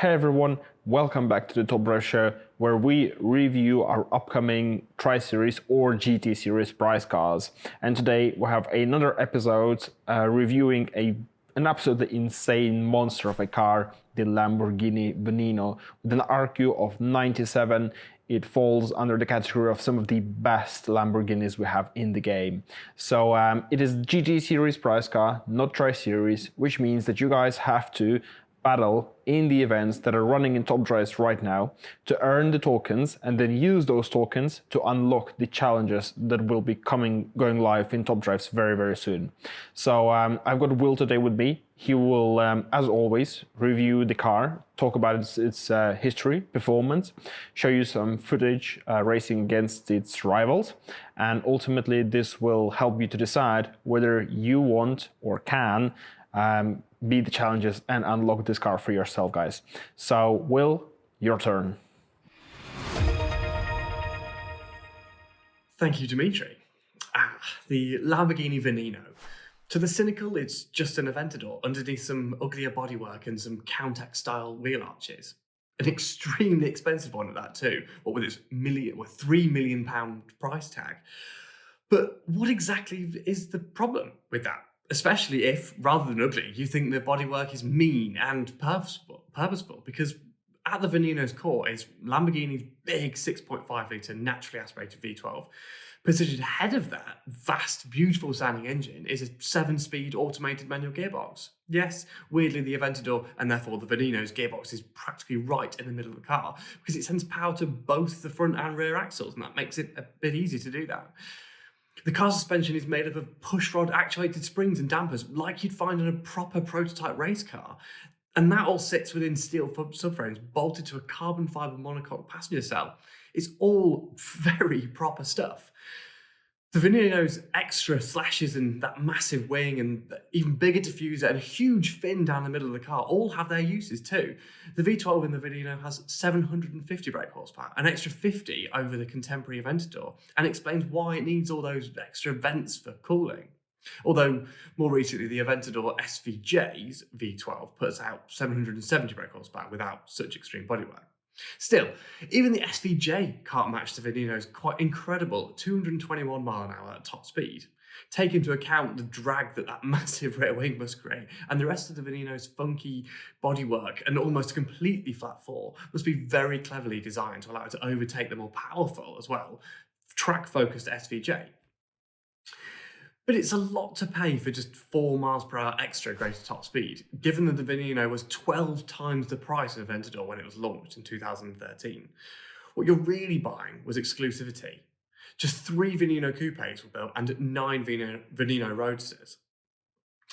Hey everyone, welcome back to the Top Drive Show, where we review our upcoming Tri-Series or GT Series prize cars. And today we have another episode reviewing an absolutely insane monster of a car, the Lamborghini Veneno. With an RQ of 97, it falls under the category of some of the best Lamborghinis we have in the game. So it is GT Series prize car, not Tri-Series, which means that you guys have to battle in the events that are running in Top Drives right now to earn the tokens and then use those tokens to unlock the challenges that will be going live in Top Drives very soon. So I've got Will today with me. He will, as always, review the car, talk about its history, performance, show you some footage racing against its rivals, and ultimately this will help you to decide whether you want or can beat the challenges and unlock this car for yourself, guys. So, Will, your turn. Thank you, Dimitri. The Lamborghini Veneno. To the cynical, it's just an Aventador underneath some uglier bodywork and some Countach-style wheel arches. An extremely expensive one at that too, what with its £3 million price tag. But what exactly is the problem with that? Especially if, rather than ugly, you think the bodywork is mean and purposeful, because at the Veneno's core is Lamborghini's big 6.5-litre naturally aspirated V12. Positioned ahead of that vast, beautiful sounding engine is a 7-speed automated manual gearbox. Yes, weirdly the Aventador and therefore the Veneno's gearbox is practically right in the middle of the car because it sends power to both the front and rear axles, and that makes it a bit easier to do that. The car suspension is made up of pushrod actuated springs and dampers like you'd find in a proper prototype race car. And that all sits within steel subframes bolted to a carbon fibre monocoque passenger cell. It's all very proper stuff. The Veneno's extra slashes and that massive wing and even bigger diffuser and a huge fin down the middle of the car all have their uses too. The V12 in the Veneno has 750 brake horsepower, an extra 50 over the contemporary Aventador, and explains why it needs all those extra vents for cooling. Although, more recently, the Aventador SVJ's V12 puts out 770 brake horsepower without such extreme bodywork. Still, even the SVJ can't match the Veneno's quite incredible 221 mile an hour at top speed. Take into account the drag that massive rear wing must create, and the rest of the Veneno's funky bodywork and almost completely flat floor must be very cleverly designed to allow it to overtake the more powerful, as well, track-focused SVJ. But it's a lot to pay for just 4 miles per hour extra greater top speed, given that the Veneno was 12 times the price of Aventador when it was launched in 2013. What you're really buying was exclusivity. Just 3 Veneno coupes were built and 9 Veneno Roadsters.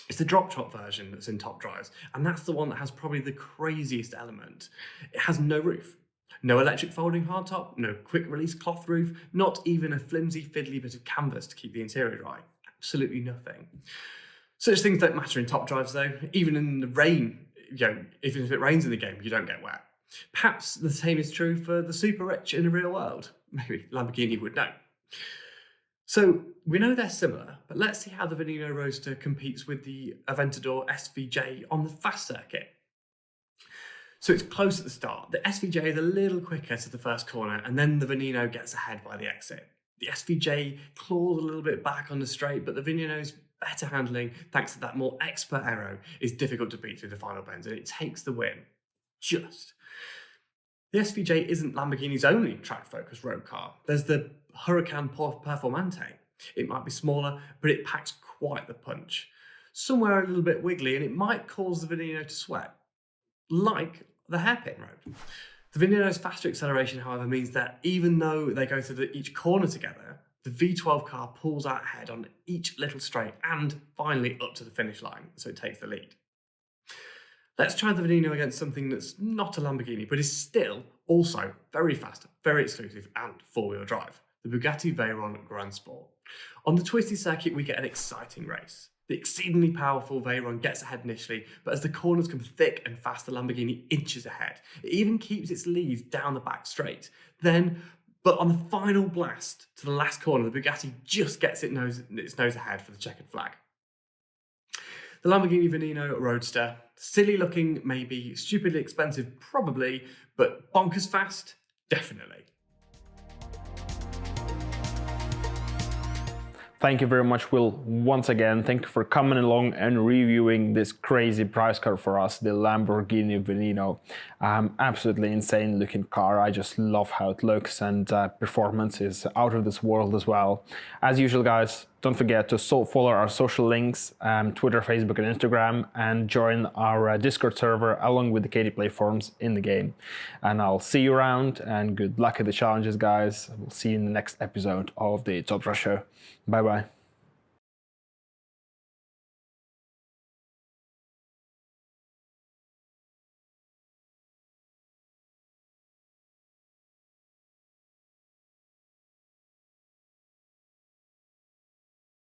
It's the drop-top version that's in Top Drives, and that's the one that has probably the craziest element. It has no roof. No electric folding hardtop, no quick-release cloth roof, not even a flimsy, fiddly bit of canvas to keep the interior dry. Absolutely nothing. Such things don't matter in Top Drives though. Even in the rain, even if it rains in the game, you don't get wet. Perhaps the same is true for the super rich in the real world. Maybe Lamborghini would know. So we know they're similar, but let's see how the Veneno Roadster competes with the Aventador SVJ on the fast circuit. So it's close at the start. The SVJ is a little quicker to the first corner, and then the Veneno gets ahead by the exit. The SVJ claws a little bit back on the straight, but the Veneno's better handling, thanks to that more expert aero, is difficult to beat through the final bends, and it takes the win. Just. The SVJ isn't Lamborghini's only track-focused road car. There's the Huracan Performante. It might be smaller, but it packs quite the punch. Somewhere a little bit wiggly, and it might cause the Veneno to sweat, like the hairpin road. The Veneno's faster acceleration, however, means that even though they go through each corner together, the V12 car pulls out ahead on each little straight and finally up to the finish line, so it takes the lead. Let's try the Veneno against something that's not a Lamborghini, but is still also very fast, very exclusive, and four-wheel drive, the Bugatti Veyron Grand Sport. On the twisty circuit, we get an exciting race. The exceedingly powerful Veyron gets ahead initially, but as the corners come thick and fast, the Lamborghini inches ahead. It even keeps its lead down the back straight. But on the final blast to the last corner, the Bugatti just gets its nose ahead for the checkered flag. The Lamborghini Veneno Roadster, Silly looking, maybe. Stupidly expensive, probably. But bonkers fast, definitely. Thank you very much, Will. Once again, thank you for coming along and reviewing this crazy price car for us, the Lamborghini Veneno. Absolutely insane looking car. I just love how it looks, and performance is out of this world as well. As usual, guys, don't forget to follow our social links, Twitter, Facebook, and Instagram, and join our Discord server along with the KD Play forums in the game. And I'll see you around, and good luck at the challenges, guys. We'll see you in the next episode of the Top Rush Show. Bye-bye.